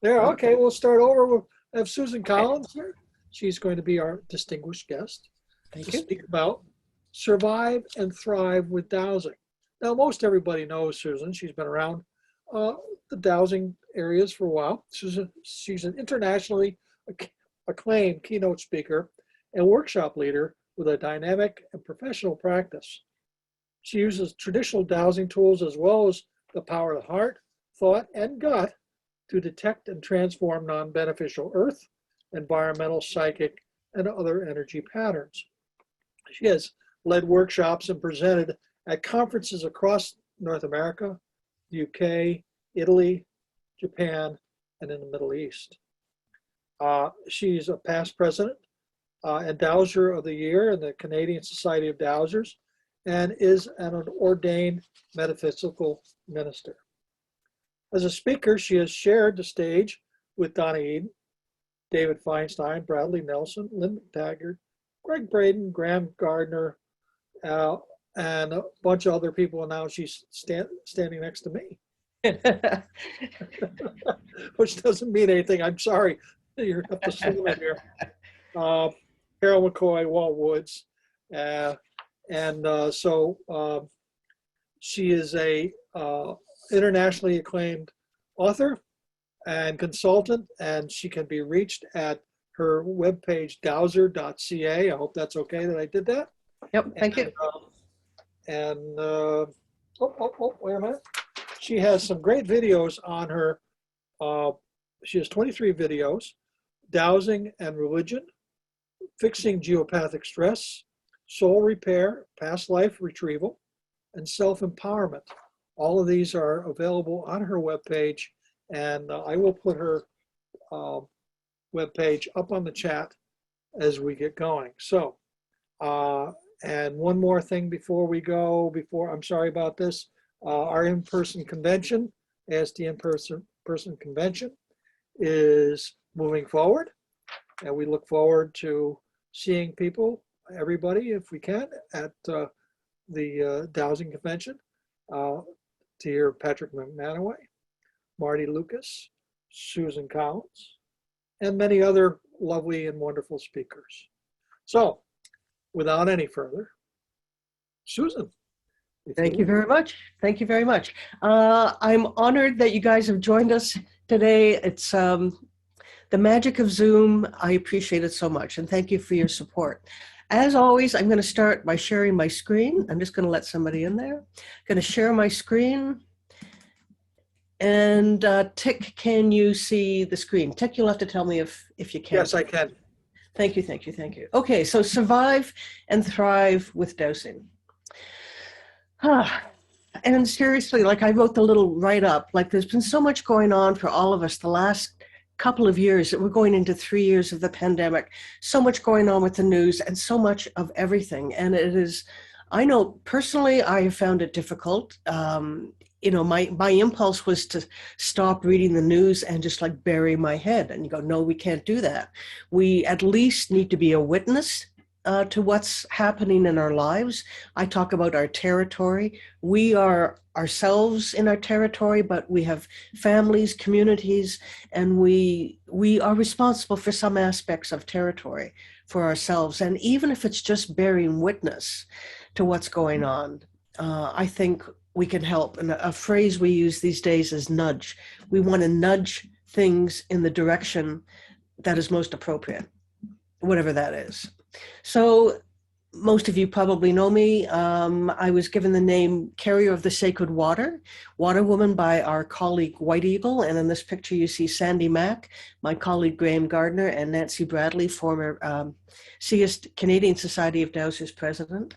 There, okay, we'll start over. We'll have Susan Collins here. She's going to be our distinguished guest Thank to you. speak about survive and thrive with dowsing. Now, most everybody knows Susan. She's been around the dowsing areas for a while. She's an internationally acclaimed keynote speaker and workshop leader with a dynamic and professional practice. She uses traditional dowsing tools as well as the power of the heart, thought, and gut to detect and transform non-beneficial earth, environmental, psychic, and other energy patterns. She has led workshops and presented at conferences across North America, the UK, Italy, Japan, and in the Middle East. She's a past president and Dowser of the Year in the Canadian Society of Dowsers, and is an ordained metaphysical minister. As a speaker, she has shared the stage with Donna Eden, David Feinstein, Bradley Nelson, Lynn McTaggart, Greg Braden, Graham Gardner, and a bunch of other people. And now she's standing next to me, which doesn't mean anything. I'm sorry. You have to swim in here. Carol McCoy, Walt Woods. So she is a internationally acclaimed author and consultant, and she can be reached at her webpage, dowser.ca. I hope that's okay that I did that. Yep, thank you. Wait a minute. She has some great videos on her. She has 23 videos: dowsing and religion, fixing geopathic stress, soul repair, past life retrieval, and self-empowerment. All of these are available on her webpage, and I will put her webpage up on the chat as we get going. So, and one more thing before we go, I'm sorry about this, our in-person convention, ASD in-person convention, is moving forward, and we look forward to seeing people, everybody, if we can, at the Dowsing Convention, to hear Patrick McManaway, Marty Lucas, Susan Collins, and many other lovely and wonderful speakers. So, without any further, Susan. Thank you very much. Thank you very much. I'm honored that you guys have joined us today. It's the magic of Zoom. I appreciate it so much, and thank you for your support. As always, I'm going to start by sharing my screen. I'm just going to let somebody in there. I'm going to share my screen. And Tick, can you see the screen? Tick, you'll have to tell me if you can. Yes, I can. Thank you, thank you, thank you. Okay, so survive and thrive with dowsing. And seriously, like I wrote the little write-up, like there's been so much going on for all of us the last couple of years that we're going into 3 years of the pandemic, so much going on with the news and so much of everything. And it is, I know personally, I have found it difficult. You know, my impulse was to stop reading the news and just like bury my head and you go, no, we can't do that. We at least need to be a witness to what's happening in our lives. I talk about our territory. We are ourselves in our territory, but we have families, communities, and we are responsible for some aspects of territory for ourselves. And even if it's just bearing witness to what's going on, I think we can help. And a phrase we use these days is nudge. We want to nudge things in the direction that is most appropriate, whatever that is. So most of you probably know me. I was given the name Carrier of the Sacred Water, Water Woman, by our colleague White Eagle. And in this picture, you see Sandy Mack, my colleague Graham Gardner, and Nancy Bradley, former Canadian Society of Dowsers president.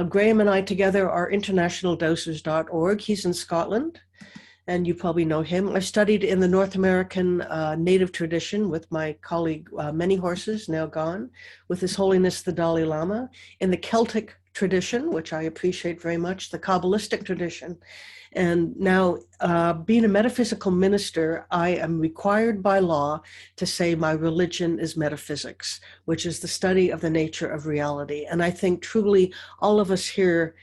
Graham and I together are internationaldowsers.org. He's in Scotland, and you probably know him. I've studied in the North American native tradition with my colleague Many Horses, now gone, with His Holiness the Dalai Lama, in the Celtic tradition, which I appreciate very much, the Kabbalistic tradition. And now, being a metaphysical minister, I am required by law to say my religion is metaphysics, which is the study of the nature of reality. And I think truly all of us here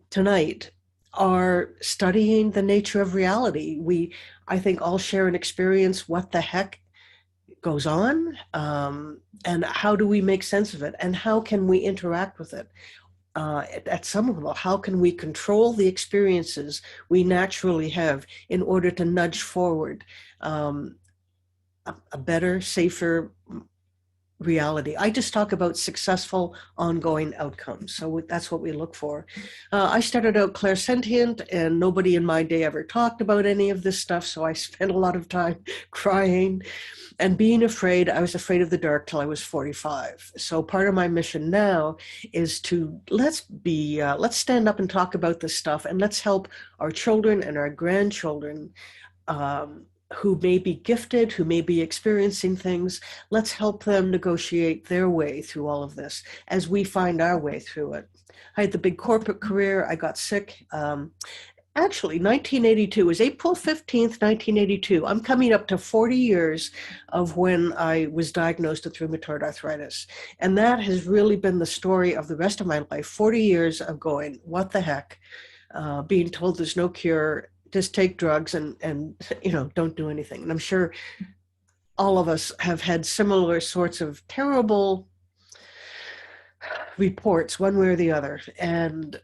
tonight are studying the nature of reality. I think all share an experience. What the heck goes on? And how do we make sense of it? And how can we interact with it? At some level, how can we control the experiences we naturally have in order to nudge forward a better, safer reality? I just talk about successful ongoing outcomes. So that's what we look for. I started out clairsentient, and nobody in my day ever talked about any of this stuff. So I spent a lot of time crying and being afraid. I was afraid of the dark till I was 45. So part of my mission now is to let's stand up and talk about this stuff, and let's help our children and our grandchildren who may be gifted, who may be experiencing things. Let's help them negotiate their way through all of this as we find our way through it. I had the big corporate career. I got sick. Actually, 1982 was April 15th, 1982. I'm coming up to 40 years of when I was diagnosed with rheumatoid arthritis. And that has really been the story of the rest of my life. 40 years of going, what the heck? Being told there's no cure, just take drugs and don't do anything. And I'm sure all of us have had similar sorts of terrible reports, one way or the other. And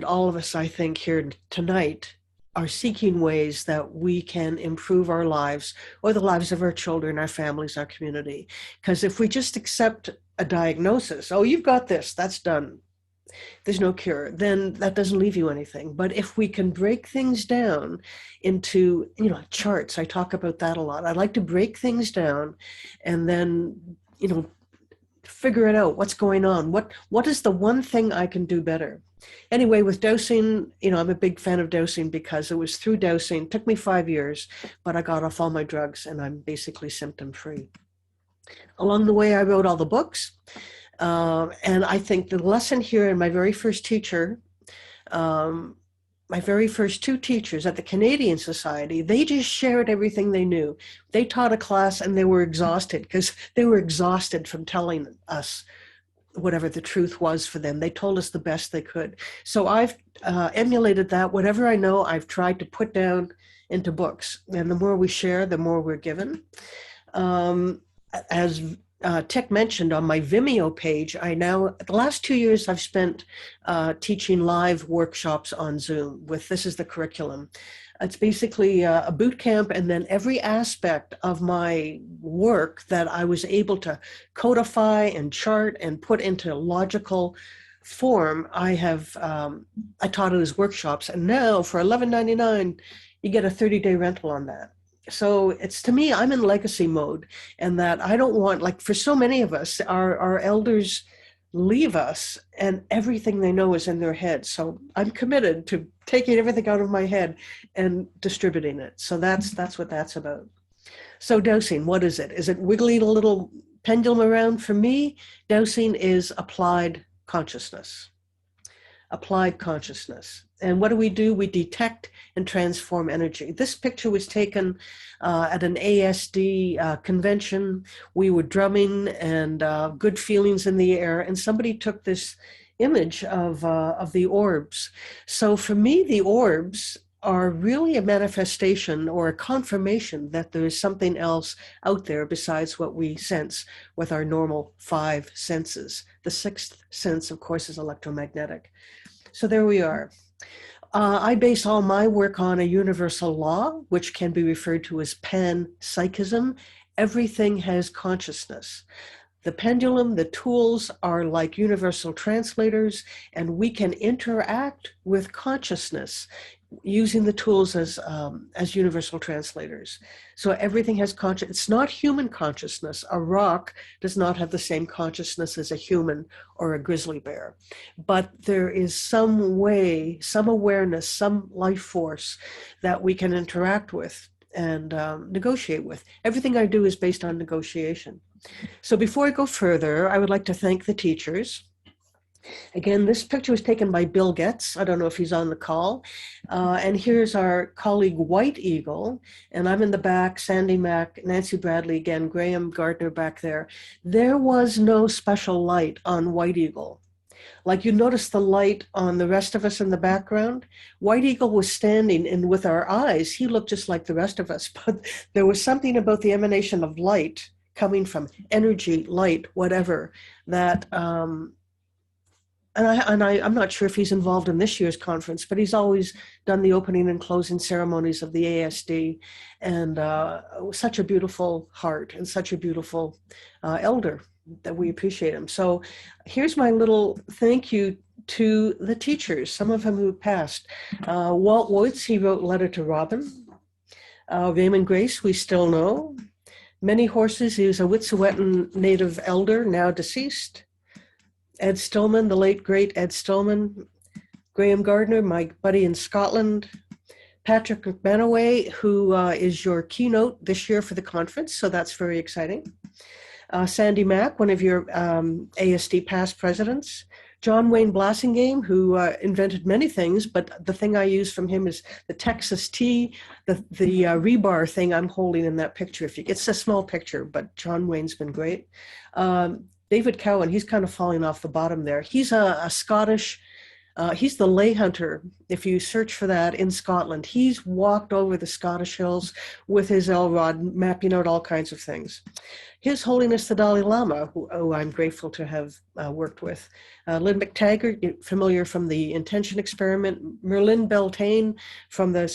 all of us, I think, here tonight are seeking ways that we can improve our lives or the lives of our children, our families, our community. Because if we just accept a diagnosis, oh, you've got this, that's done, there's no cure, then that doesn't leave you anything. But if we can break things down into, charts, I talk about that a lot. I like to break things down and then, figure it out, what's going on, what is the one thing I can do better. Anyway, with dowsing, I'm a big fan of dowsing because it was through dowsing. It took me 5 years, but I got off all my drugs and I'm basically symptom free. Along the way, I wrote all the books. And I think the lesson here, and my very first teacher, my very first two teachers at the Canadian Society, they just shared everything they knew. They taught a class and they were exhausted because they were exhausted from telling us whatever the truth was for them. They told us the best they could. So I've emulated that. Whatever I know, I've tried to put down into books. And the more we share, the more we're given. As Tech mentioned on my Vimeo page, the last 2 years I've spent teaching live workshops on Zoom this is the curriculum. It's basically a boot camp, and then every aspect of my work that I was able to codify and chart and put into logical form, I taught it as workshops. And now for $11.99, you get a 30-day rental on that. So it's, to me, I'm in legacy mode, and that I don't want, like for so many of us, our elders leave us and everything they know is in their head. So I'm committed to taking everything out of my head and distributing it. So that's what that's about. So dowsing, what is it? Is it wiggling a little pendulum around? For me, dowsing is applied consciousness. Applied consciousness. And what do? We detect and transform energy. This picture was taken at an ASD convention. We were drumming and good feelings in the air, and somebody took this image of the orbs. So for me, the orbs are really a manifestation or a confirmation that there is something else out there besides what we sense with our normal 5 senses. The 6th sense, of course, is electromagnetic. So there we are. I base all my work on a universal law, which can be referred to as panpsychism. Everything has consciousness. The pendulum, the tools are like universal translators, and we can interact with consciousness using the tools as universal translators. So everything has consciousness. It's not human consciousness. A rock does not have the same consciousness as a human or a grizzly bear. But there is some way, some awareness, some life force that we can interact with and negotiate with. Everything I do is based on negotiation. So before I go further, I would like to thank the teachers. Again, this picture was taken by Bill Getz. I don't know if he's on the call. And here's our colleague, White Eagle. And I'm in the back, Sandy Mack, Nancy Bradley again, Graham Gardner back there. There was no special light on White Eagle. Like you notice the light on the rest of us in the background. White Eagle was standing, and with our eyes, he looked just like the rest of us. But there was something about the emanation of light coming from energy, light, whatever, that I'm not sure if he's involved in this year's conference, but he's always done the opening and closing ceremonies of the ASD, and such a beautiful heart and such a beautiful elder that we appreciate him. So here's my little thank you to the teachers, some of them who passed. Walt Woitz, he wrote Letter to Robin. Raymond Grace, we still know. Many Horses, he was a Wet'suwet'en native elder, now deceased. Ed Stillman, the late, great Ed Stillman. Graham Gardner, my buddy in Scotland. Patrick McManaway, who is your keynote this year for the conference, so that's very exciting. Sandy Mack, one of your ASD past presidents. John Wayne Blassingame, who invented many things, but the thing I use from him is the Texas tea, the rebar thing I'm holding in that picture. It's a small picture, but John Wayne's been great. David Cowan, he's kind of falling off the bottom there. He's a Scottish, he's the lay hunter. If you search for that in Scotland, he's walked over the Scottish hills with his L-rod, mapping out all kinds of things. His Holiness the Dalai Lama, who I'm grateful to have worked with. Lynn McTaggart, familiar from the Intention Experiment. Merlin Beltane from the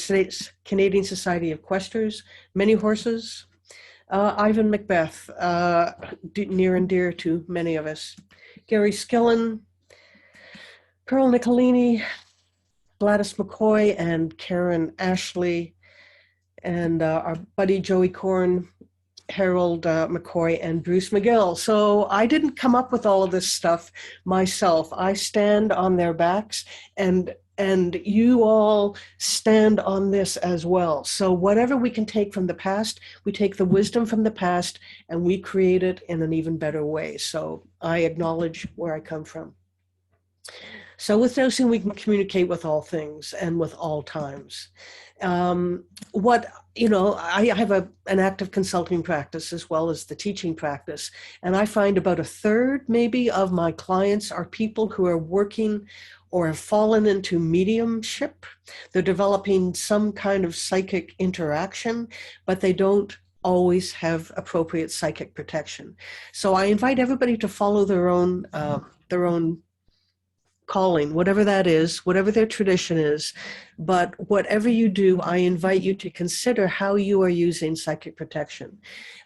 Canadian Society of Questers. Many Horses. Ivan Macbeth, near and dear to many of us. Gary Skillen, Pearl Nicolini, Gladys McCoy, and Karen Ashley, and our buddy Joey Korn, Harold McCoy, and Bruce McGill. So I didn't come up with all of this stuff myself. I stand on their backs, and you all stand on this as well. So whatever we can take from the past, we take the wisdom from the past and we create it in an even better way. So I acknowledge where I come from. So with dosing, we can communicate with all things and with all times. I have an active consulting practice as well as the teaching practice. And I find about a third maybe of my clients are people who are working or have fallen into mediumship. They're developing some kind of psychic interaction, but they don't always have appropriate psychic protection. So I invite everybody to follow their own calling, whatever that is, whatever their tradition is. But whatever you do, I invite you to consider how you are using psychic protection.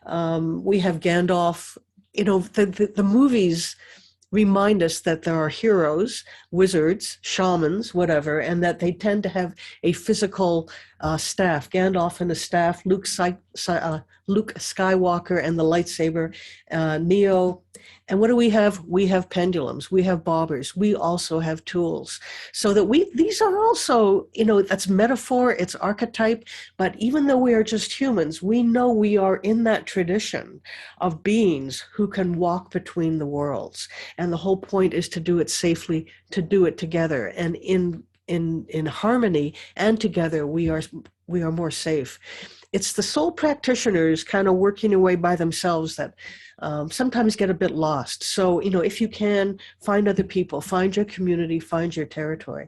We have Gandalf, the movies remind us that there are heroes, wizards, shamans, whatever, and that they tend to have a physical staff. Gandalf and a staff, Luke Skywalker and the lightsaber, Neo. And what do we have? We have pendulums, we have bobbers, we also have tools. So that these are also, that's metaphor, it's archetype, but even though we are just humans, we know we are in that tradition of beings who can walk between the worlds. And the whole point is to do it safely, to do it together. And in harmony and together, we are more safe. It's the soul practitioners kind of working away by themselves that sometimes get a bit lost. So, if you can, find other people, find your community, find your territory.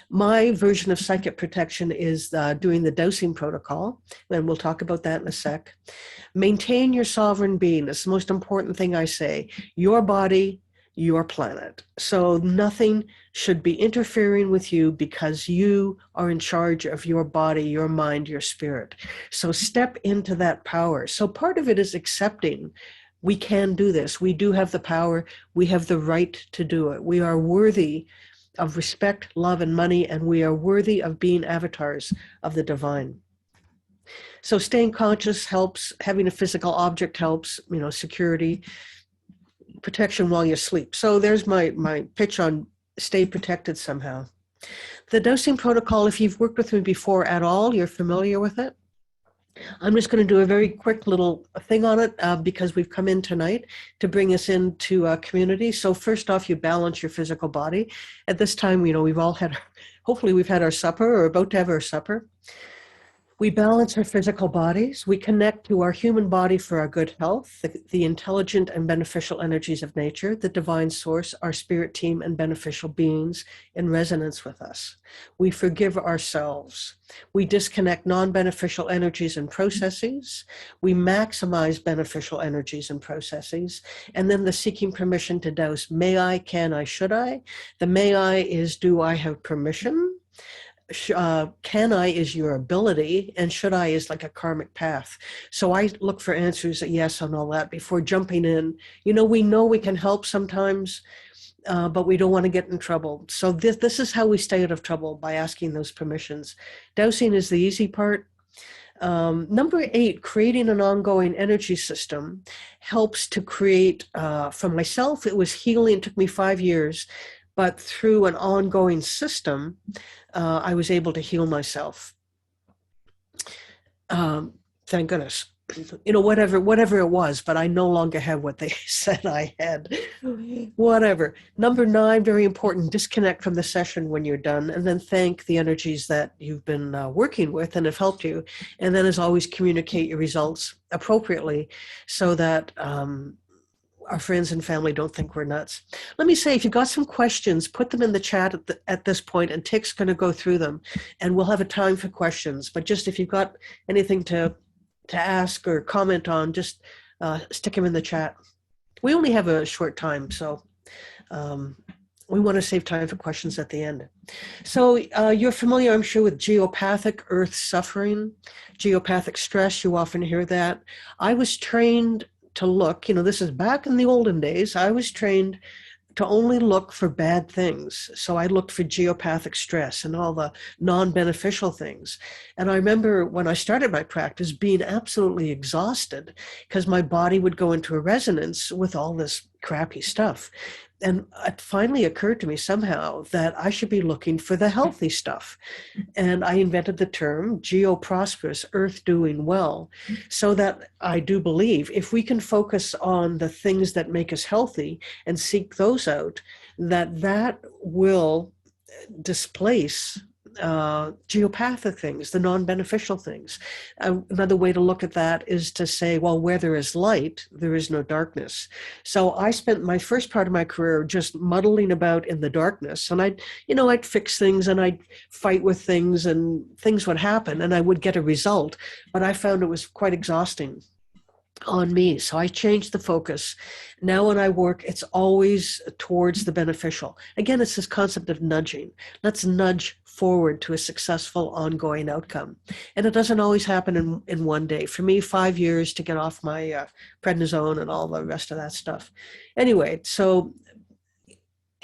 My version of psychic protection is doing the Dowsing Protocol, and we'll talk about that in a sec. Maintain your sovereign being. That's the most important thing I say. Your body, your planet. So nothing should be interfering with you because you are in charge of your body, your mind, your spirit. So step into that power. So part of it is accepting we can do this. We do have the power. We have the right to do it. We are worthy of respect, love, and money, and we are worthy of being avatars of the divine. So staying conscious helps. Having a physical object helps, security, protection while you sleep. So there's my pitch on stay protected somehow. The Dowsing Protocol, if you've worked with me before at all, you're familiar with it. I'm just going to do a very quick little thing on it because we've come in tonight to bring us into a community. So first off, you balance your physical body. At this time, we've all had, hopefully we've had our supper or about to have our supper. We balance our physical bodies. We connect to our human body for our good health, the intelligent and beneficial energies of nature, the divine source, our spirit team, and beneficial beings in resonance with us. We forgive ourselves. We disconnect non-beneficial energies and processes. We maximize beneficial energies and processes. And then the seeking permission to dose. May I, can I, should I? The may I is, do I have permission? Can I is your ability, and should I is like a karmic path. So I look for answers at yes on all that before jumping in. We know we can help sometimes, but we don't want to get in trouble. So this is how we stay out of trouble, by asking those permissions. Dowsing is the easy part. Number 8, creating an ongoing energy system helps to create, for myself, it was healing. It took me 5 years, but through an ongoing system, I was able to heal myself. Thank goodness. Whatever it was, but I no longer have what they said I had. Whatever. Number 9, very important, disconnect from the session when you're done, and then thank the energies that you've been working with and have helped you. And then, as always, communicate your results appropriately so that our friends and family don't think we're nuts. Let me say, if you've got some questions, put them in the chat at this point, and Tick's going to go through them, and we'll have a time for questions. But just if you've got anything to ask or comment on, just stick them in the chat. We only have a short time, so we want to save time for questions at the end. So you're familiar, I'm sure, with geopathic earth suffering, geopathic stress. You often hear that. I was trained to look, this is back in the olden days, I was trained to only look for bad things. So I looked for geopathic stress and all the non-beneficial things. And I remember when I started my practice being absolutely exhausted because my body would go into a resonance with all this crappy stuff. And it finally occurred to me somehow that I should be looking for the healthy stuff. And I invented the term geoprosperous, earth doing well, so that I do believe if we can focus on the things that make us healthy and seek those out, that will displace geopathic things, the non-beneficial things. Another way to look at that is to say, well, where there is light, there is no darkness. So I spent my first part of my career just muddling about in the darkness, and I'd fix things and I'd fight with things and things would happen and I would get a result, but I found it was quite exhausting on me. So I changed the focus. Now when I work, it's always towards the beneficial. Again, it's this concept of nudging. Let's nudge forward to a successful ongoing outcome. And it doesn't always happen in one day. For me, 5 years to get off my prednisone and all the rest of that stuff. Anyway, so,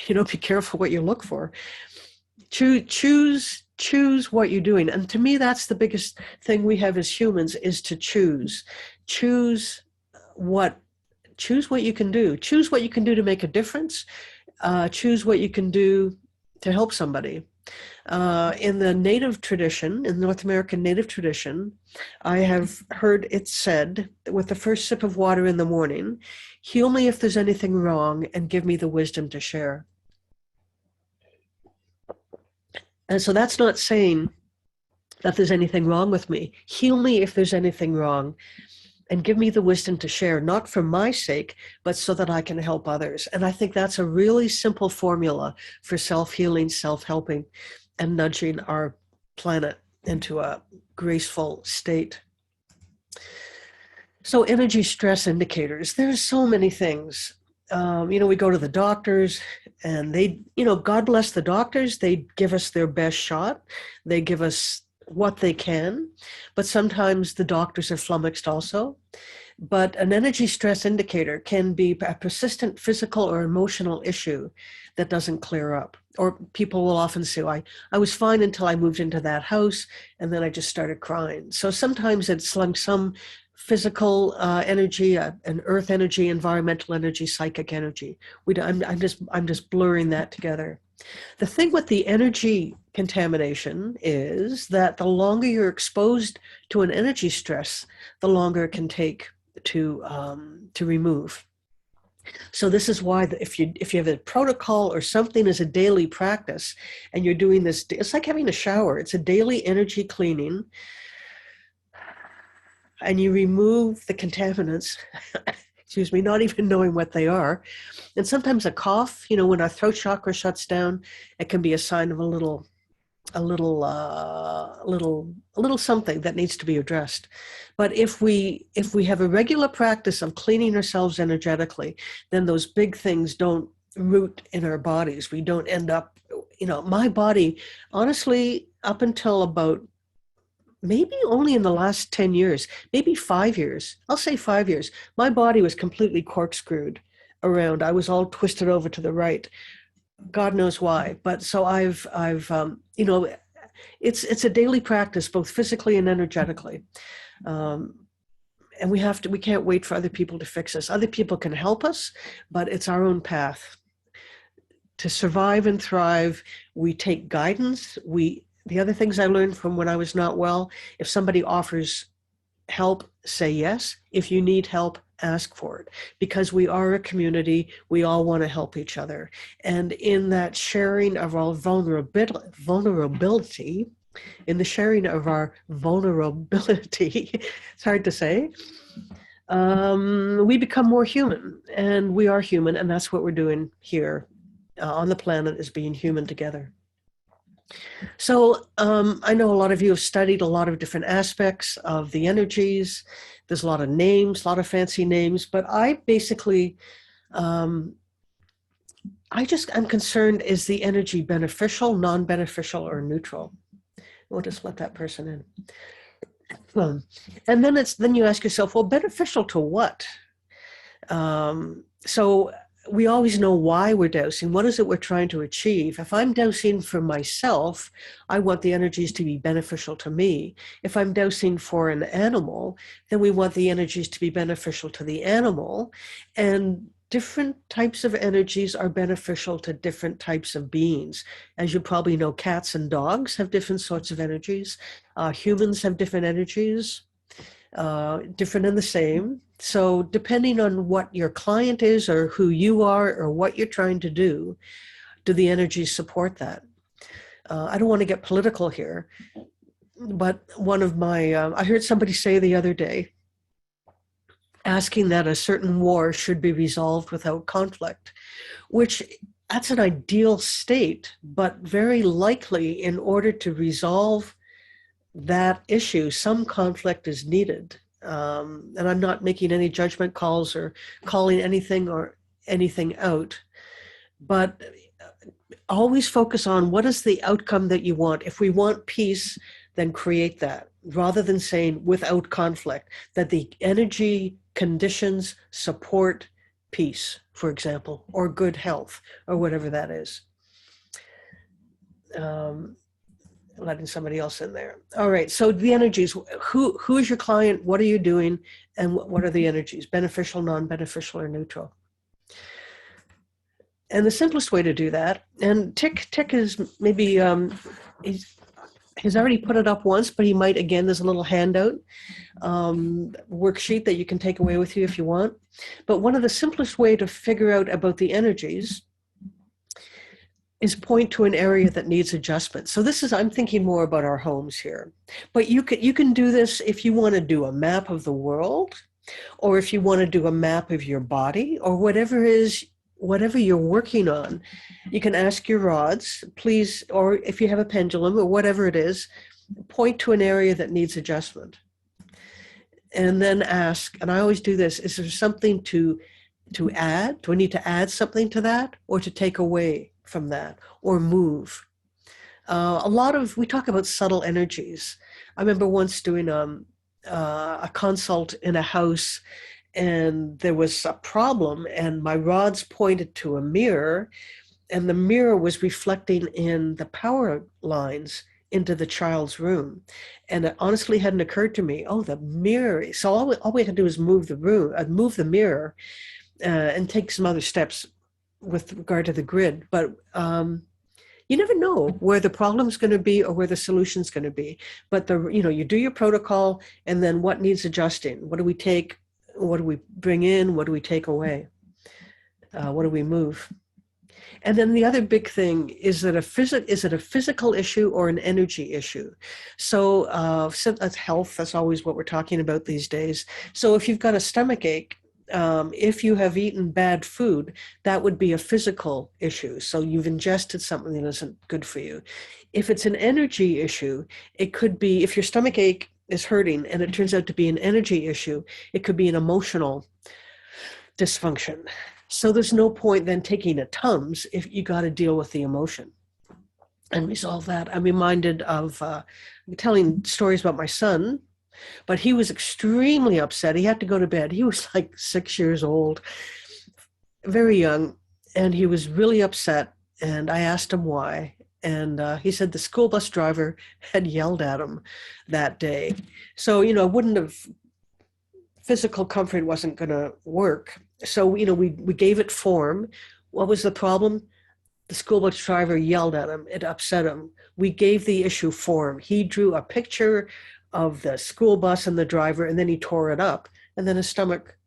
be careful what you look for. Choose what you're doing. And to me, that's the biggest thing we have as humans, is to choose. Choose what you can do. Choose what you can do to make a difference. Choose what you can do to help somebody. In the native tradition, in North American native tradition, I have heard it said that with the first sip of water in the morning, heal me if there's anything wrong and give me the wisdom to share. And so that's not saying that there's anything wrong with me. Heal me if there's anything wrong and give me the wisdom to share, not for my sake, but so that I can help others. And I think that's a really simple formula for self-healing, self-helping, and nudging our planet into a graceful state. So energy stress indicators, there's so many things. We go to the doctors and they, God bless the doctors, they give us their best shot. They give us what they can, but sometimes the doctors are flummoxed also. But an energy stress indicator can be a persistent physical or emotional issue that doesn't clear up. Or people will often say, I was fine until I moved into that house and then I just started crying. So sometimes it's like some physical energy, an earth energy, environmental energy, psychic energy. I'm just blurring that together. The thing with the energy contamination is that the longer you're exposed to an energy stress, the longer it can take to remove. So this is why if you have a protocol or something as a daily practice and you're doing this, it's like having a shower. It's a daily energy cleaning. and you remove the contaminants, excuse me, not even knowing what they are. And sometimes a cough, when our throat chakra shuts down, it can be a sign of a little something that needs to be addressed. But if we have a regular practice of cleaning ourselves energetically, then those big things don't root in our bodies. We don't end up, my body, honestly, up until about maybe only in the last 10 years, maybe 5 years, I'll say 5 years, my body was completely corkscrewed around. I was all twisted over to the right. God knows why. But so I've it's a daily practice, both physically and energetically. And we can't wait for other people to fix us. Other people can help us, but it's our own path. To survive and thrive, we take guidance. The other things I learned from when I was not well, if somebody offers help, say yes. If you need help, ask for it, because we are a community. We all want to help each other. And in that sharing of our vulnerability, it's hard to say, we become more human, and we are human. And that's what we're doing here on the planet, is being human together. So I know a lot of you have studied a lot of different aspects of the energies. There's a lot of names, a lot of fancy names, but I basically, I'm concerned, is the energy beneficial, non-beneficial, or neutral? We'll just let that person in. And then you ask yourself, well, beneficial to what? So we always know why we're dowsing. What is it we're trying to achieve? If I'm dowsing for myself, I want the energies to be beneficial to me. If I'm dowsing for an animal, then we want the energies to be beneficial to the animal. And different types of energies are beneficial to different types of beings. As you probably know, cats and dogs have different sorts of energies. Humans have different energies, different and the same. So depending on what your client is, or who you are, or what you're trying to do the energies support that? I don't want to get political here, but one of my, I heard somebody say the other day, asking that a certain war should be resolved without conflict, which that's an ideal state, but very likely in order to resolve that issue, some conflict is needed. And I'm not making any judgment calls or calling anything out, but always focus on what is the outcome that you want. If we want peace, then create that, rather than saying without conflict, that the energy conditions support peace, for example, or good health, or whatever that is. Letting somebody else in there. All right, so the energies, who is your client, what are you doing, and what are the energies, beneficial, non-beneficial, or neutral? And the simplest way to do that, and Tick is maybe, he's already put it up once, but he might again, there's a little handout, worksheet that you can take away with you if you want. But one of the simplest way to figure out about the energies is point to an area that needs adjustment. So I'm thinking more about our homes here. But you can do this if you want to do a map of the world, or if you want to do a map of your body, or whatever you're working on. You can ask your rods, please, or if you have a pendulum or whatever it is, point to an area that needs adjustment. And then ask, and I always do this, is there something to add? Do I need to add something to that, or to take away from that, or move? We talk about subtle energies. I remember once doing a consult in a house, and there was a problem, and my rods pointed to a mirror, and the mirror was reflecting in the power lines into the child's room. And it honestly hadn't occurred to me, the mirror. So all we had to do is move the mirror, and take some other steps with regard to the grid. But you never know where the problem's going to be or where the solution's going to be. But you do your protocol, and then what needs adjusting? What do we take? What do we bring in? What do we take away? What do we move? And then the other big thing is that is it a physical issue or an energy issue? So that's health. That's always what we're talking about these days. So if you've got a stomach ache, if you have eaten bad food, that would be a physical issue. So you've ingested something that isn't good for you. If it's an energy issue, it could be, if your stomach ache is hurting and it turns out to be an energy issue, it could be an emotional dysfunction. So there's no point then taking a Tums if you got to deal with the emotion and resolve that. I'm reminded of telling stories about my son, but he was extremely upset. He had to go to bed. He was like 6 years old, very young, and he was really upset. And I asked him why. And he said the school bus driver had yelled at him that day. So, physical comfort wasn't going to work. So, we gave it form. What was the problem? The school bus driver yelled at him. It upset him. We gave the issue form. He drew a picture of the school bus and the driver, and then he tore it up. And then his stomach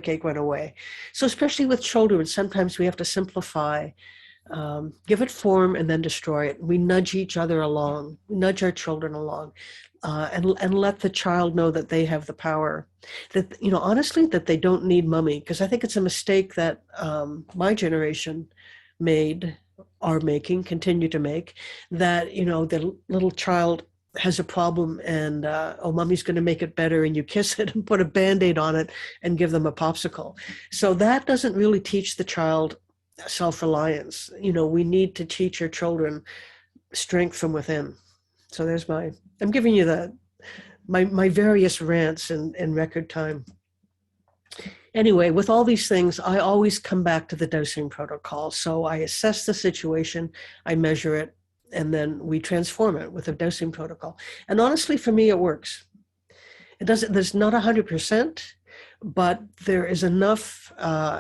ache went away. So especially with children, sometimes we have to simplify, give it form, and then destroy it. We nudge each other along, nudge our children along. And let the child know that they have the power, that, honestly, that they don't need mommy. Because I think it's a mistake that my generation continue to make, that, the little child has a problem and, mommy's going to make it better, and you kiss it and put a Band-Aid on it and give them a popsicle. So that doesn't really teach the child self-reliance. We need to teach our children strength from within. So I'm giving you my various rants in record time. Anyway, with all these things, I always come back to the dowsing protocol. So I assess the situation, I measure it, and then we transform it with a dowsing protocol. And honestly, for me, it works. There's not 100%, but there is enough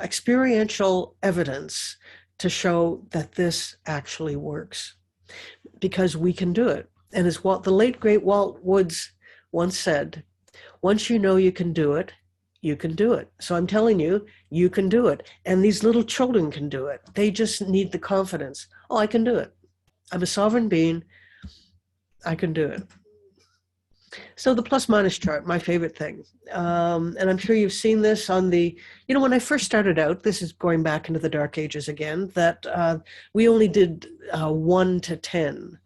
experiential evidence to show that this actually works, because we can do it. And as what the late, great Walt Woods once said, once you know you can do it, you can do it. So I'm telling you, you can do it. And these little children can do it. They just need the confidence. Oh, I can do it. I'm a sovereign being. I can do it. So the plus minus chart, my favorite thing. And I'm sure you've seen this on when I first started out, this is going back into the dark ages again, that we only did 1 to 10.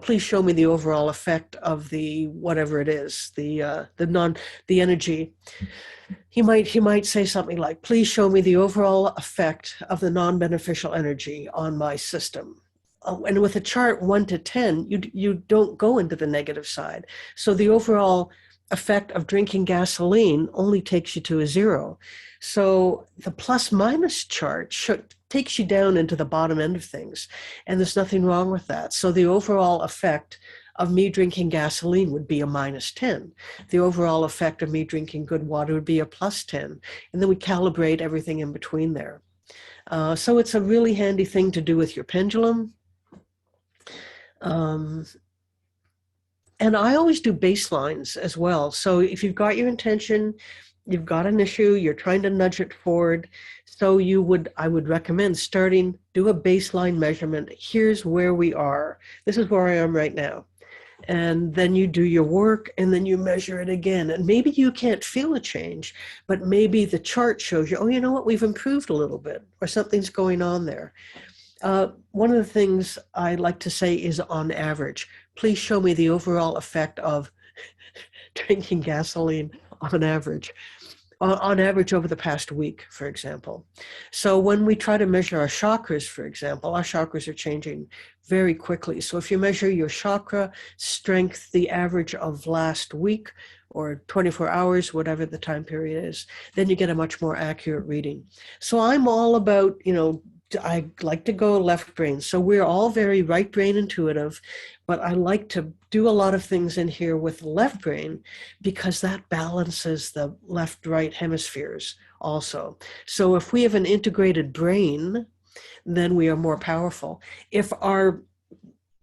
Please show me the overall effect of the whatever it is, the energy. He might say something like, please show me the overall effect of the non-beneficial energy on my system. And with a chart 1 to 10, you don't go into the negative side. So the overall effect of drinking gasoline only takes you to a 0. So the plus minus chart takes you down into the bottom end of things. And there's nothing wrong with that. So the overall effect of me drinking gasoline would be a -10. The overall effect of me drinking good water would be a +10. And then we calibrate everything in between there. So it's a really handy thing to do with your pendulum. And I always do baselines as well. So if you've got your intention, you've got an issue, you're trying to nudge it forward. So I would recommend do a baseline measurement. Here's where we are. This is where I am right now. And then you do your work, and then you measure it again. And maybe you can't feel a change, but maybe the chart shows you, oh, you know what, we've improved a little bit, or something's going on there. One of the things I like to say is on average. Please show me the overall effect of drinking gasoline on average over the past week, for example. So when we try to measure our chakras, for example, our chakras are changing very quickly. So if you measure your chakra strength, the average of last week or 24 hours, whatever the time period is, then you get a much more accurate reading. So I'm all about, I like to go left brain. So we're all very right brain intuitive, but I like to do a lot of things in here with left brain because that balances the left-right hemispheres also. So if we have an integrated brain, then we are more powerful. If our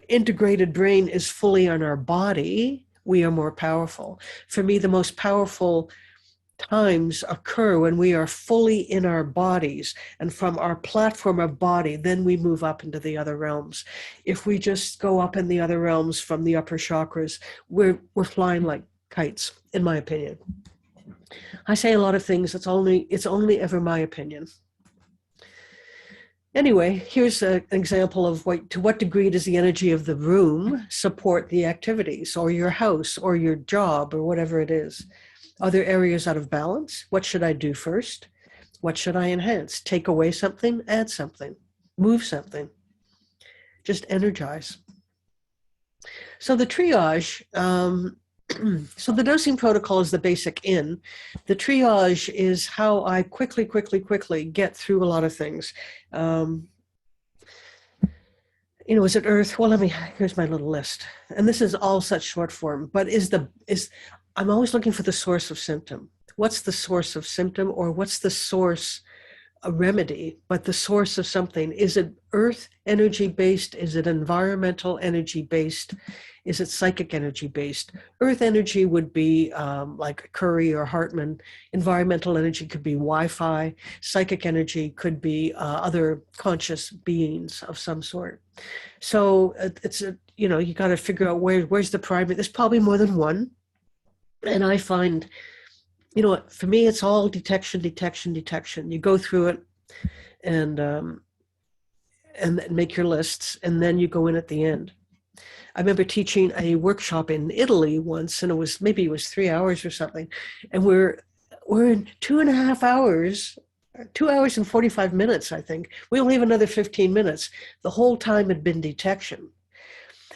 integrated brain is fully on our body, we are more powerful. For me, the most powerful times occur when we are fully in our bodies, and from our platform of body, then we move up into the other realms. If we just go up in the other realms from the upper chakras, we're flying like kites, in my opinion. I say a lot of things, it's only ever my opinion. Anyway, here's an example of to what degree does the energy of the room support the activities, or your house, or your job, or whatever it is. Are there areas out of balance? What should I do first? What should I enhance? Take away something, add something, move something. Just energize. So the triage, so the dosing protocol is the basic in. The triage is how I quickly get through a lot of things. Is it Earth? Well, here's my little list. And this is all such short form, but I'm always looking for the source of symptom. What's the source of symptom, or what's the source, a remedy, but the source of something? Is it earth energy based? Is it environmental energy based? Is it psychic energy based? Earth energy would be like Curry or Hartman. Environmental energy could be Wi-Fi. Psychic energy could be other conscious beings of some sort. So you got to figure out where's the primary. There's probably more than one. And I find, for me, it's all detection. You go through it and make your lists, and then you go in at the end. I remember teaching a workshop in Italy once, and it was 3 hours or something. And we're in 2.5 hours, 2 hours and 45 minutes, I think. We only have another 15 minutes. The whole time had been detection.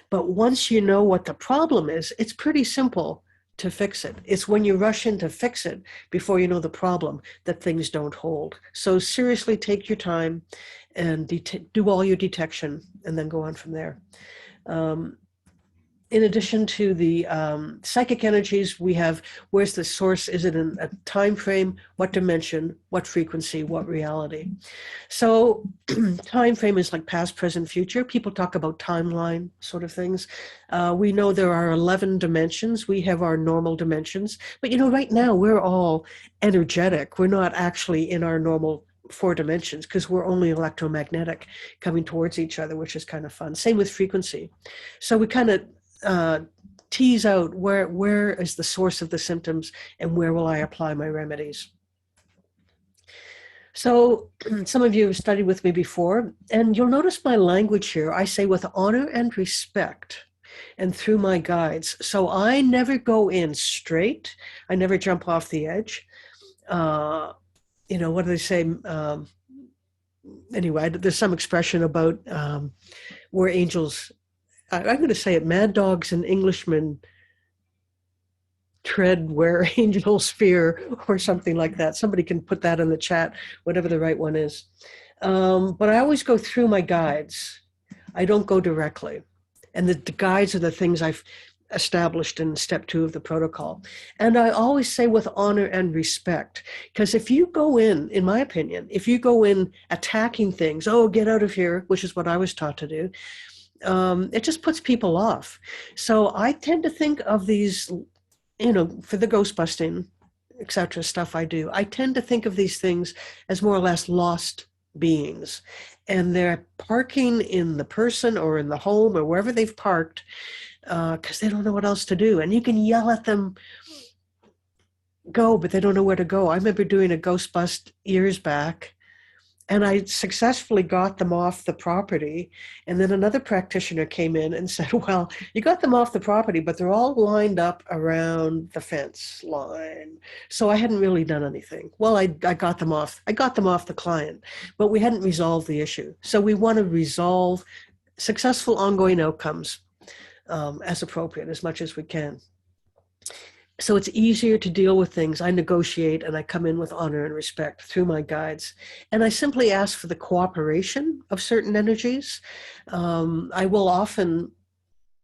But once you know what the problem is, it's pretty simple to fix it. It's when you rush in to fix it before you know the problem that things don't hold. So seriously, take your time and do all your detection, and then go on from there. In addition to the psychic energies, we have, where's the source? Is it in a time frame? What dimension? What frequency? What reality? So time frame is like past, present, future. People talk about timeline sort of things. We know there are 11 dimensions. We have our normal dimensions. But right now we're all energetic. We're not actually in our normal 4 dimensions, because we're only electromagnetic coming towards each other, which is kind of fun. Same with frequency. So we kind of tease out where is the source of the symptoms, and where will I apply my remedies. So some of you have studied with me before, and you'll notice my language here. I say with honor and respect, and through my guides. So I never go in straight. I never jump off the edge. What do they say? Anyway, there's some expression about where angels, I'm going to say it, mad dogs and Englishmen tread where angels fear, or something like that. Somebody can put that in the chat, whatever the right one is. But I always go through my guides. I don't go directly. And the guides are the things I've established in step 2 of the protocol. And I always say with honor and respect, because if you go in my opinion, if you go in attacking things, get out of here, which is what I was taught to do, it just puts people off. So I tend to think of these, for the ghost busting, etc. stuff I do, I tend to think of these things as more or less lost beings. And they're parking in the person or in the home or wherever they've parked, because they don't know what else to do. And you can yell at them, go, but they don't know where to go. I remember doing a ghost bust years back, and I successfully got them off the property. And then another practitioner came in and said, well, you got them off the property, but they're all lined up around the fence line. So I hadn't really done anything. Well, I got them off. I got them off the client, but we hadn't resolved the issue. So we want to resolve successful ongoing outcomes as appropriate, as much as we can. So it's easier to deal with things. I negotiate, and I come in with honor and respect through my guides. And I simply ask for the cooperation of certain energies. I will often,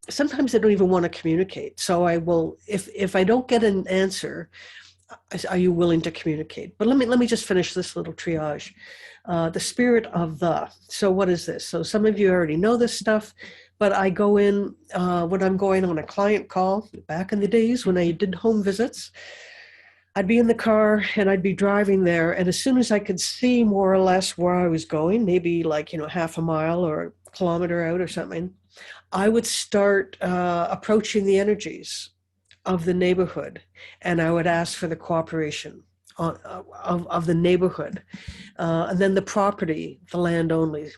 sometimes they don't even want to communicate. So I will, if I don't get an answer, are you willing to communicate? But let me just finish this little triage. The spirit of the. So what is this? So some of you already know this stuff. But I go in when I'm going on a client call, back in the days when I did home visits, I'd be in the car and I'd be driving there. And as soon as I could see more or less where I was going, maybe like, half a mile or a kilometer out or something, I would start approaching the energies of the neighborhood, and I would ask for the cooperation of the neighborhood. And then the property, the land only,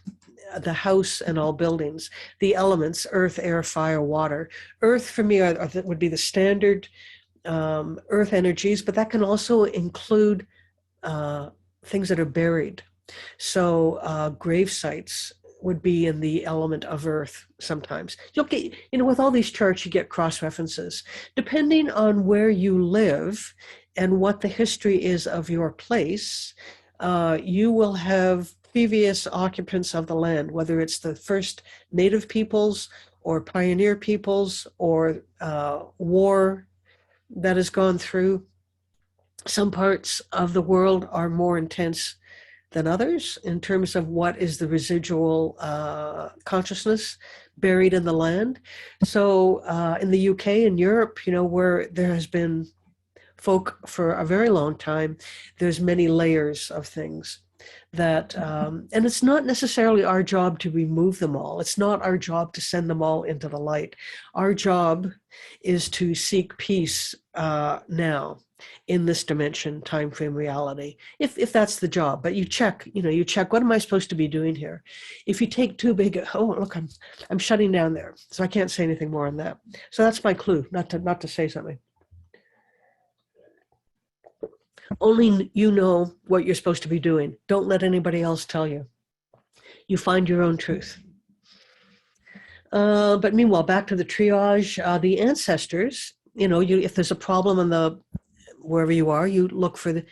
the house and all buildings, the elements, earth, air, fire, water. Earth for me would be the standard earth energies, but that can also include things that are buried. So grave sites would be in the element of earth sometimes. You'll get, with all these charts, you get cross references. Depending on where you live and what the history is of your place, you will have previous occupants of the land, whether it's the first native peoples or pioneer peoples or war that has gone through. Some parts of the world are more intense than others in terms of what is the residual consciousness buried in the land. So in the UK and Europe, where there has been folk for a very long time, there's many layers of things that, and it's not necessarily our job to remove them all. It's not our job to send them all into the light. Our job is to seek peace now in this dimension, time frame, reality, if that's the job. But you check, what am I supposed to be doing here? If you take too big, oh, look, I'm shutting down there. So I can't say anything more on that. So that's my clue, not to say something. Only you know what you're supposed to be doing. Don't let anybody else tell you. You find your own truth. But meanwhile, back to the triage, the ancestors, if there's a problem in wherever you are, you look for is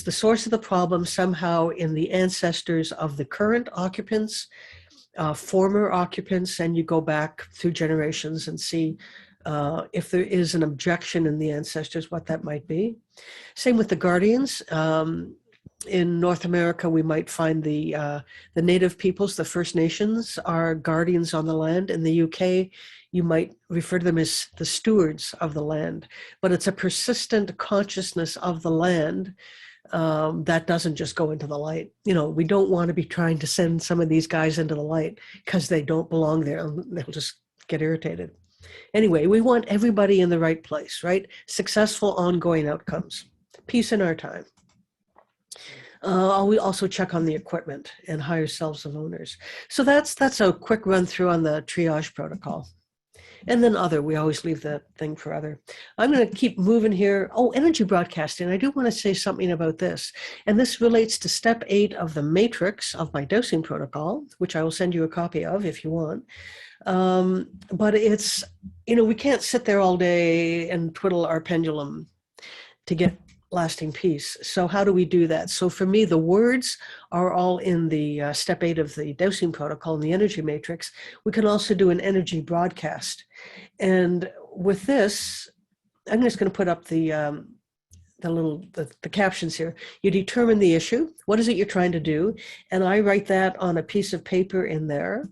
the source of the problem somehow in the ancestors of the current occupants, former occupants, and you go back through generations and see if there is an objection in the ancestors, what that might be. Same with the guardians. In North America, we might find the native peoples, the First Nations, are guardians on the land. In the UK, you might refer to them as the stewards of the land. But it's a persistent consciousness of the land that doesn't just go into the light. We don't want to be trying to send some of these guys into the light because they don't belong there. They'll just get irritated. Anyway, we want everybody in the right place, right? Successful ongoing outcomes. Peace in our time. We also check on the equipment and higher selves of owners. So that's a quick run through on the triage protocol. And then we always leave the thing for other. I'm going to keep moving here. Oh, energy broadcasting. I do want to say something about this. And this relates to step 8 of the matrix of my dowsing protocol, which I will send you a copy of if you want. But it's, we can't sit there all day and twiddle our pendulum to get lasting peace. So how do we do that? So for me, the words are all in the step 8 of the dowsing protocol in the energy matrix. We can also do an energy broadcast. And with this, I'm just going to put up the captions here. You determine the issue. What is it you're trying to do? And I write that on a piece of paper in there.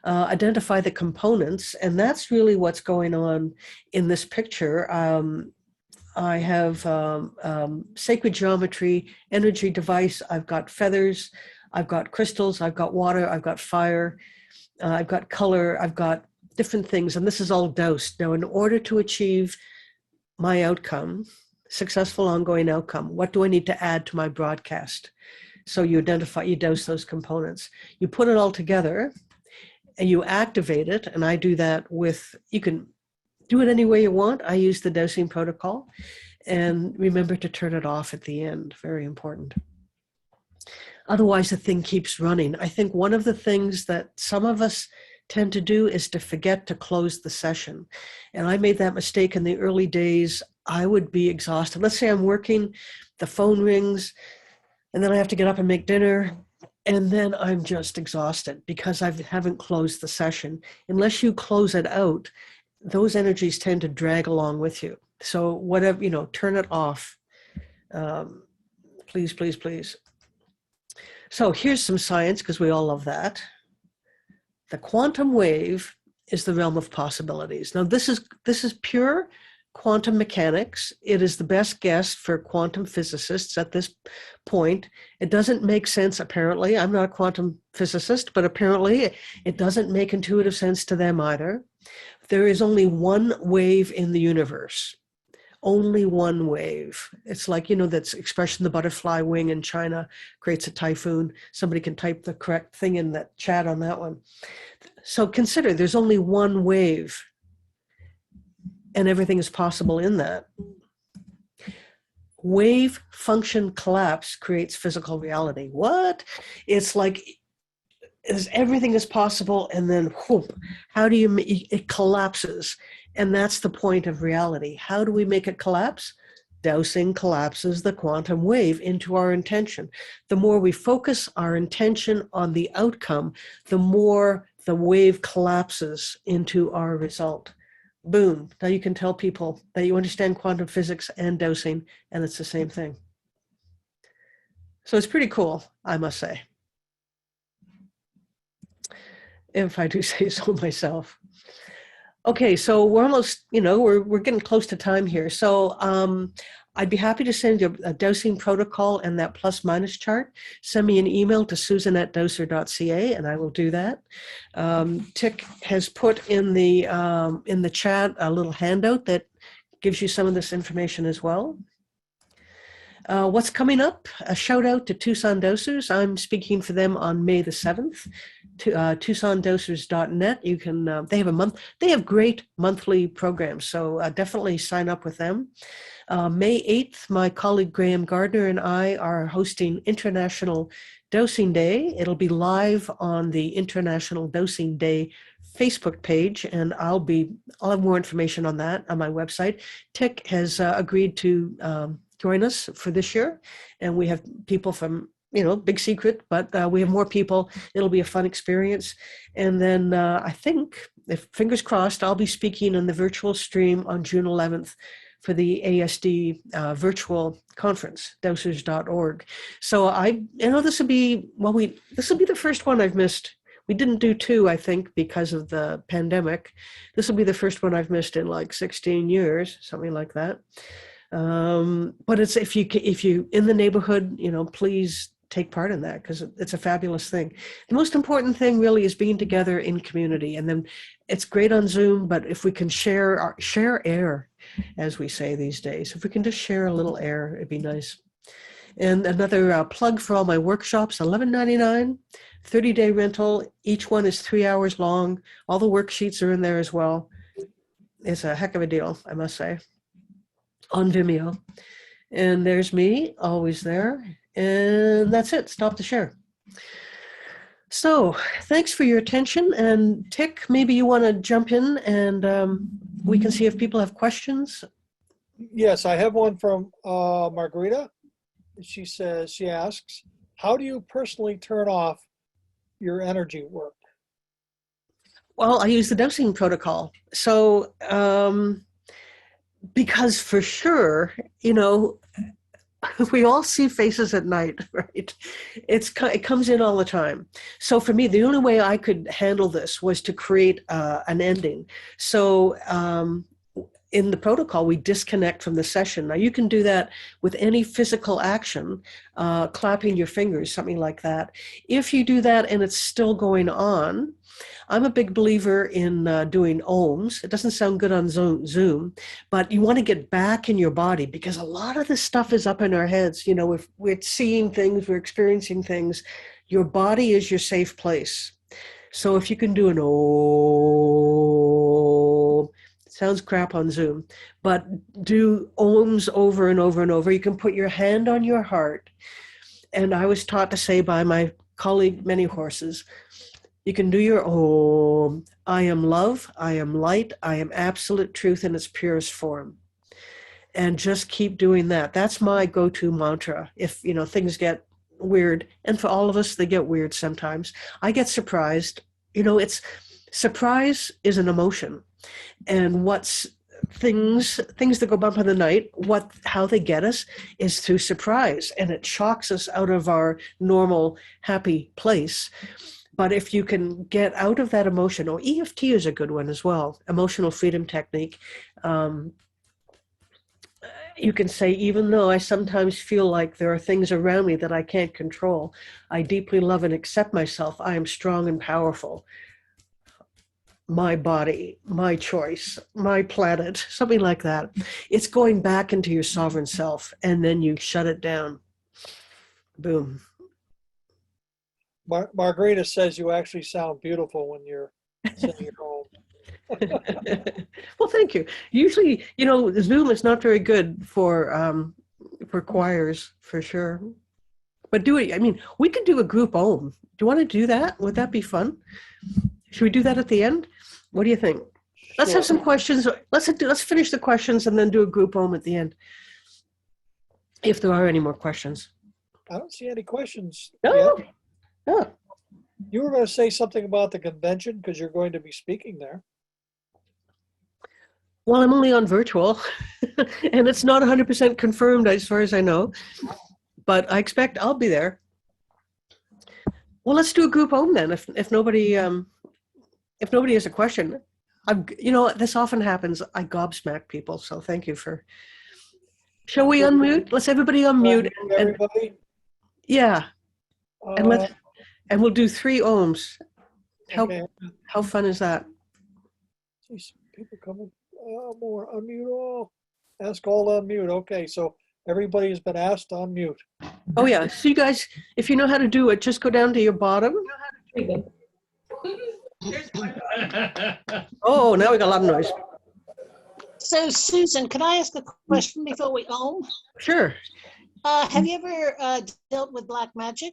Identify the components. And that's really what's going on in this picture. I have sacred geometry, energy device. I've got feathers. I've got crystals. I've got water. I've got fire. I've got color. I've got different things. And this is all dosed. Now, in order to achieve my outcome, successful ongoing outcome, what do I need to add to my broadcast? So you dose those components. You put it all together and you activate it. And I do that you can do it any way you want. I use the dowsing protocol, and remember to turn it off at the end. Very important. Otherwise, the thing keeps running. I think one of the things that some of us tend to do is to forget to close the session. And I made that mistake in the early days. I would be exhausted. Let's say I'm working, the phone rings, and then I have to get up and make dinner. And then I'm just exhausted because I haven't closed the session. Unless you close it out, those energies tend to drag along with you. So whatever, turn it off. Please, please, please. So here's some science, because we all love that. The quantum wave is the realm of possibilities. Now this is pure quantum mechanics. It is the best guess for quantum physicists at this point. It doesn't make sense, apparently. I'm not a quantum physicist, but apparently it doesn't make intuitive sense to them either. There is only one wave in the universe. Only one wave. It's like, that's expression, the butterfly wing in China creates a typhoon. Somebody can type the correct thing in that chat on that one. So consider there's only one wave, and everything is possible in that. Wave function collapse creates physical reality. What? It's like everything is possible, and then whoop, it collapses. And that's the point of reality. How do we make it collapse? Dowsing collapses the quantum wave into our intention. The more we focus our intention on the outcome, the more the wave collapses into our result. Boom. Now you can tell people that you understand quantum physics and dowsing, and it's the same thing. So it's pretty cool, I must say, if I do say so myself. Okay, so we're almost, we're getting close to time here. So I'd be happy to send you a dowsing protocol and that plus minus chart. Send me an email to susan@dowser.ca, and I will do that. Tick has put in the chat a little handout that gives you some of this information as well. What's coming up? A shout out to Tucson Dowsers. I'm speaking for them on May the 7th. TucsonDowsers.net. You can. They have great monthly programs, so definitely sign up with them. May 8th, my colleague Graham Gardner and I are hosting International Dowsing Day. It'll be live on the International Dowsing Day Facebook page, and I'll have more information on that on my website. Tick has agreed to join us for this year, and we have people from, big secret, but we have more people. It'll be a fun experience. And then I think, if fingers crossed, I'll be speaking on the virtual stream on June 11th for the ASD virtual conference, dowsers.org. So this will be the first one I've missed. We didn't do two, I think, because of the pandemic. This will be the first one I've missed in like 16 years, something like that. But it's if you in the neighborhood, please take part in that, because it's a fabulous thing. The most important thing really is being together in community, and then it's great on Zoom. But if we can share air, as we say these days, if we can just share a little air, it'd be nice. And another plug for all my workshops: $11.99, 30-day rental. Each one is 3 hours long. All the worksheets are in there as well. It's a heck of a deal, I must say, on Vimeo. And there's me, always there. And that's it. Stop the share. So thanks for your attention. And Tick, maybe you want to jump in, and we can see if people have questions. Yes, I have one from Margarita. She asks, how do you personally turn off your energy work? Well, I use the dowsing protocol. So because for sure, we all see faces at night, right? It comes in all the time. So for me, the only way I could handle this was to create an ending. So in the protocol, we disconnect from the session. Now, you can do that with any physical action, clapping your fingers, something like that. If you do that and it's still going on, I'm a big believer in doing ohms. It doesn't sound good on Zoom, but you want to get back in your body, because a lot of this stuff is up in our heads. If we're seeing things, we're experiencing things. Your body is your safe place. So if you can do an om, it sounds crap on Zoom, but do ohms over and over and over. You can put your hand on your heart. And I was taught to say by my colleague, Many Horses, you can do your Om. I am love, I am light, I am absolute truth in its purest form. And just keep doing that. That's my go-to mantra if, things get weird. And for all of us, they get weird sometimes. I get surprised. Surprise is an emotion. And what's things that go bump in the night, how they get us is through surprise. And it shocks us out of our normal happy place. But if you can get out of that emotion, or EFT is a good one as well, emotional freedom technique. You can say, even though I sometimes feel like there are things around me that I can't control, I deeply love and accept myself. I am strong and powerful. My body, my choice, my planet, something like that. It's going back into your sovereign self, and then you shut it down. Boom. Margarita says you actually sound beautiful when you're sitting at home. Well, thank you. Usually, Zoom is not very good for choirs, for sure. But we could do a group Om. Do you want to do that? Would that be fun? Should we do that at the end? What do you think? Let's have Sure. some questions. Let's finish the questions and then do a group Om at the end, if there are any more questions. I don't see any questions No. yet. Oh. You were going to say something about the convention because you're going to be speaking there. Well, I'm only on virtual, and it's not 100% confirmed as far as I know, but I expect I'll be there. Well, let's do a group Om then. If nobody has a question, this often happens. I gobsmack people, so thank you for. Shall we unmute? Let's everybody unmute. Everybody. Yeah, and we'll do 3 Oms. Okay. How fun is that? See some people coming. More unmute all. Ask all to unmute. Okay, so everybody's been asked to unmute. Oh yeah. So you guys, if you know how to do it, just go down to your bottom. Oh, now we got a lot of noise. So, Susan, can I ask a question before we Om? Sure. Have you ever dealt with black magic?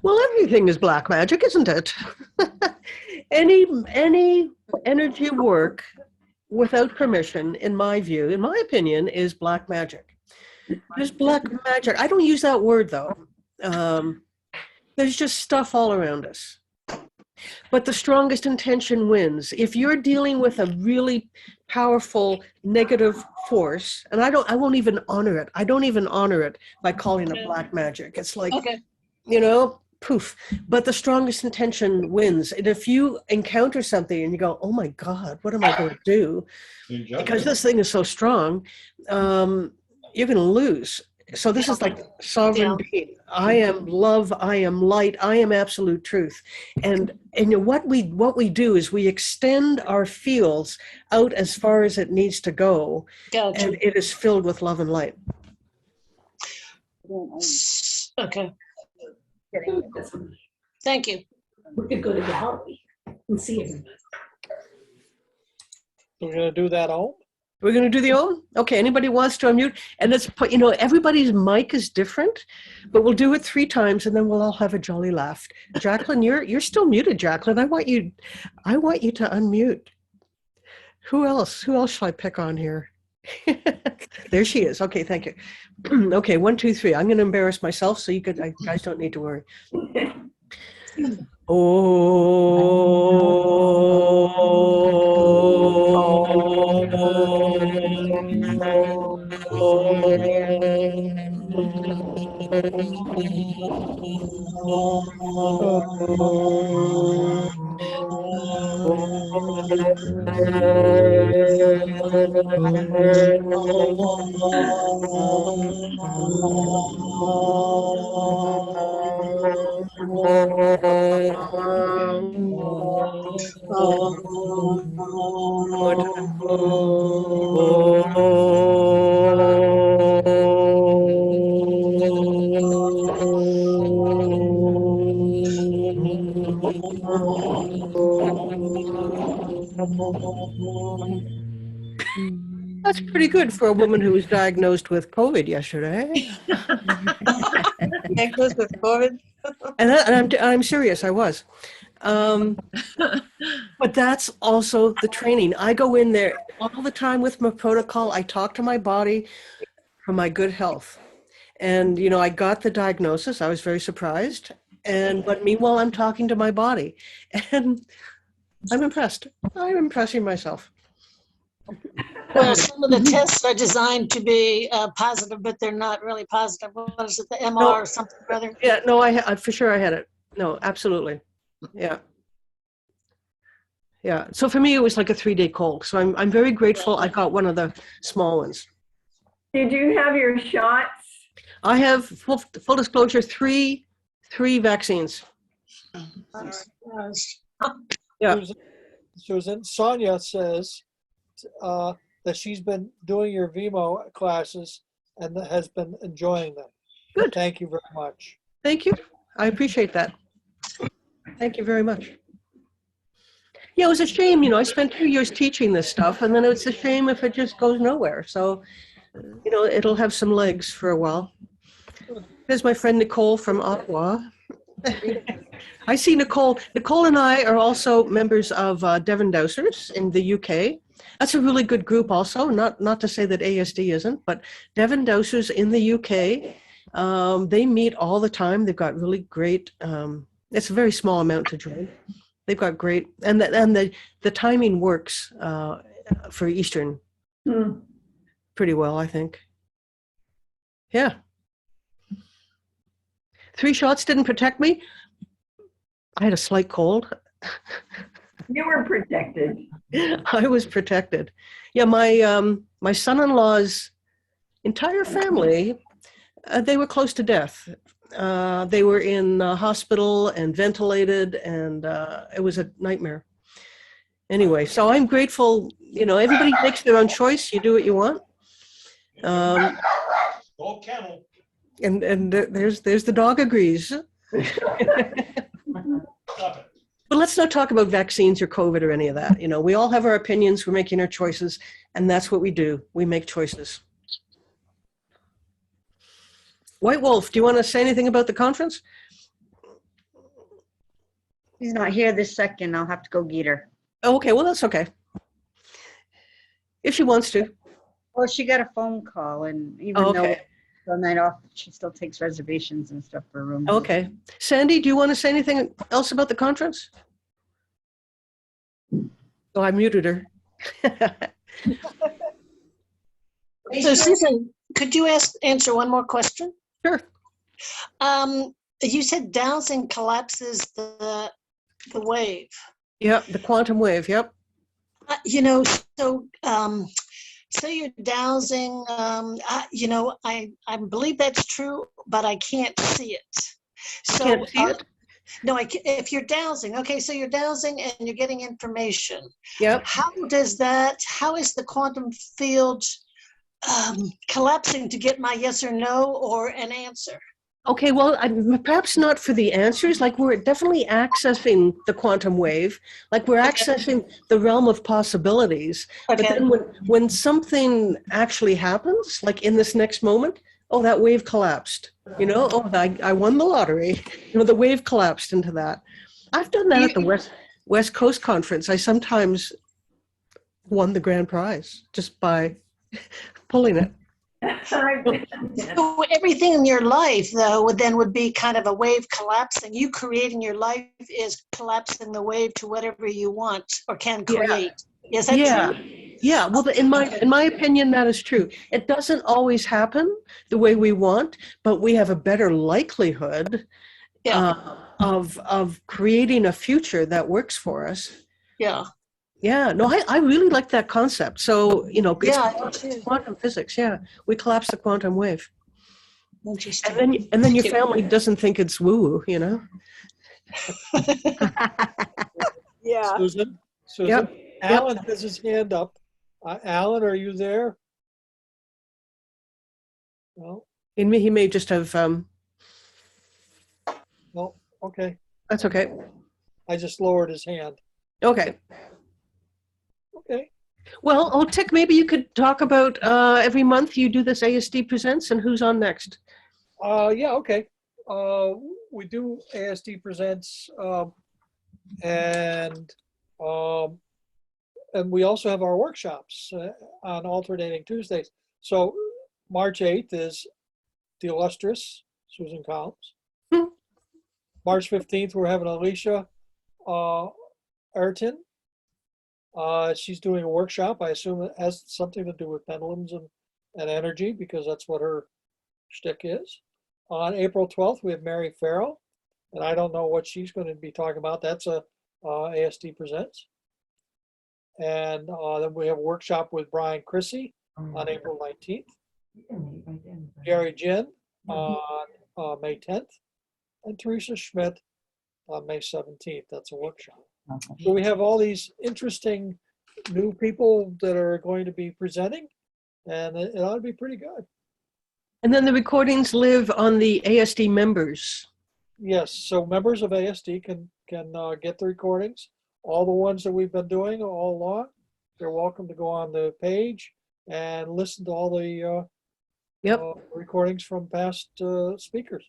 Well, everything is black magic, isn't it? Any energy work without permission, in my opinion, is black magic. There's black magic. I don't use that word, though. There's just stuff all around us. But the strongest intention wins. If you're dealing with a really powerful negative force, and I won't even honor it. I don't even honor it by calling it black magic. It's like, Okay. Poof. But the strongest intention wins. And if you encounter something and you go, oh my God, what am I going to do? Because this thing is so strong, you're going to lose. So this is like sovereign being. I am love. I am light. I am absolute truth. And what we do is we extend our fields out as far as it needs to go. Gotcha. And it is filled with love and light. Okay. Thank you. We could go to the gallery and see everybody. We're going to do that all. We're going to do the Om? Okay, anybody wants to unmute? And let's put, everybody's mic is different, but we'll do it 3 times and then we'll all have a jolly laugh. Jacqueline, you're still muted, Jacqueline. I want you to unmute. Who else shall I pick on here? There she is. Okay, thank you. Okay, 1, 2, 3. I'm going to embarrass myself, so you guys don't need to worry. That's pretty good for a woman who was diagnosed with COVID yesterday. Diagnosed with COVID? And I'm serious, I was. But that's also the training. I go in there all the time with my protocol. I talk to my body for my good health. And, I got the diagnosis. I was very surprised. But meanwhile, I'm talking to my body. And I'm impressed. I'm impressing myself. Well, some of the tests are designed to be positive, but they're not really positive. What is it, the MR or something, brother? Yeah, no, I for sure I had it. No, absolutely. Yeah. Yeah. So for me, it was like a 3-day cold. So I'm very grateful I got one of the small ones. Did you have your shots? I have full disclosure, three vaccines. Yeah. Susan, Sonia says that she's been doing your VMO classes and has been enjoying them. Good. Thank you very much. Thank you. I appreciate that. Thank you very much. Yeah, it was a shame, I spent 2 years teaching this stuff, and then it's a shame if it just goes nowhere. So, it'll have some legs for a while. There's my friend Nicole from Ottawa. I see Nicole. Nicole and I are also members of Devon Dowsers in the UK. That's a really good group also, not to say that ASD isn't, but Devon Dowsers in the UK, they meet all the time. They've got really great, it's a very small amount to join. They've got great, and the timing works for Eastern pretty well, I think. Yeah. 3 shots didn't protect me. I had a slight cold. You were protected. I was protected. Yeah, my son-in-law's entire family, they were close to death. They were in hospital and ventilated, and it was a nightmare. Anyway, so I'm grateful. Everybody makes their own choice. You do what you want. Go kennel. And there's the dog agrees. But let's not talk about vaccines or COVID or any of that. We all have our opinions. We're making our choices, and that's what we do. We make choices. White Wolf, do you want to say anything about the conference? She's not here this second. I'll have to go get her. Okay, well, that's okay. If she wants to. Well, she got a phone call, and even though it's the night off, she still takes reservations and stuff for rooms. Okay. Sandy, do you want to say anything else about the conference? Oh, I muted her. So Susan, could you answer one more question? Sure. You said dowsing collapses the wave. Yep, the quantum wave, yep. So you're dowsing, I believe that's true, but I can't see it. So, Can't see it? No, if you're dowsing, okay, so you're dowsing and you're getting information. Yep. How is the quantum field collapsing to get my yes or no or an answer? Okay, well, perhaps not for the answers. Like, we're definitely accessing the quantum wave. Like, we're accessing the realm of possibilities. Okay. But then when something actually happens, like in this next moment, oh, that wave collapsed. Oh, I won the lottery. The wave collapsed into that. I've done that at the West Coast Conference. I sometimes won the grand prize just by pulling it. So everything in your life, though, would be kind of a wave collapsing. You creating your life is collapsing the wave to whatever you want or can create. Is that true? Yeah. Well, in my opinion, that is true. It doesn't always happen the way we want, but we have a better likelihood of creating a future that works for us. Yeah. Yeah, no, I really like that concept. So, it's quantum physics. Yeah, we collapse the quantum wave. Interesting. And then your family doesn't think it's woo-woo, Yeah. Susan, Yep. Alan has his hand up. Alan, are you there? No. He may just have. No. Okay. That's okay. I just lowered his hand. Okay. Okay. Well, Tick, maybe you could talk about every month you do this ASD Presents and who's on next. Yeah. Okay. We do ASD Presents, and we also have our workshops on alternating Tuesdays. So March 8th is the illustrious Susan Collins. March 15th, we're having Alicia Ayrton. She's doing a workshop. I assume it has something to do with pendulums and energy, because that's what her shtick is. On April 12th, we have Mary Farrell, and I don't know what she's going to be talking about. That's a ASD Presents. And then we have a workshop with Brian Chrissy on April 19th. Gary Jin on May 10th, and Teresa Schmidt on May 17th. That's a workshop. So we have all these interesting new people that are going to be presenting, and it ought to be pretty good. And then the recordings live on the ASD members. Yes, so members of ASD can get the recordings. All the ones that we've been doing all along, they're welcome to go on the page and listen to all the recordings from past speakers.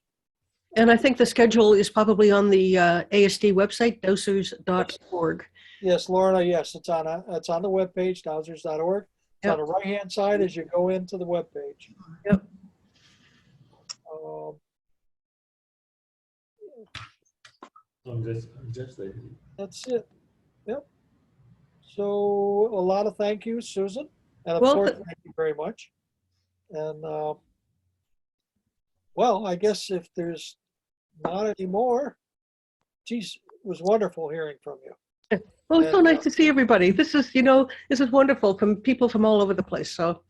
And I think the schedule is probably on the ASD website, dowsers.org. Yes, Lorna, yes, it's on the webpage, dowsers.org. It's Yep. on the right-hand side as you go into the webpage. Yep. That's it. Yep. So a lot of thank yous, Susan, and of Well, course, thank you very much. And well, I guess if there's not any more, geez, it was wonderful hearing from you. Well, it's so nice to see everybody. This is wonderful from people from all over the place. So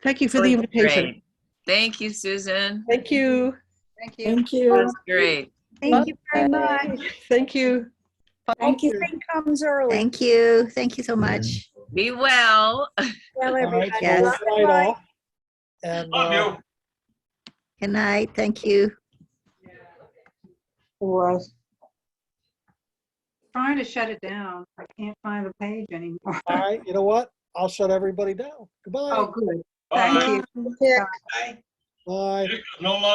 thank you for the invitation. Great. Thank you, Susan. Thank you. Thank you. Thank you. That's great. Thank you very much. Thank you. Thank you. Spring comes early. Thank you. Thank you so much. Be well. Well, All right, everybody. Yes. so good night all. And Good night. Thank you. Was trying to shut it down. I can't find the page anymore. all right, you know what? I'll shut everybody down. Goodbye. Oh, good. Thank you. Bye. No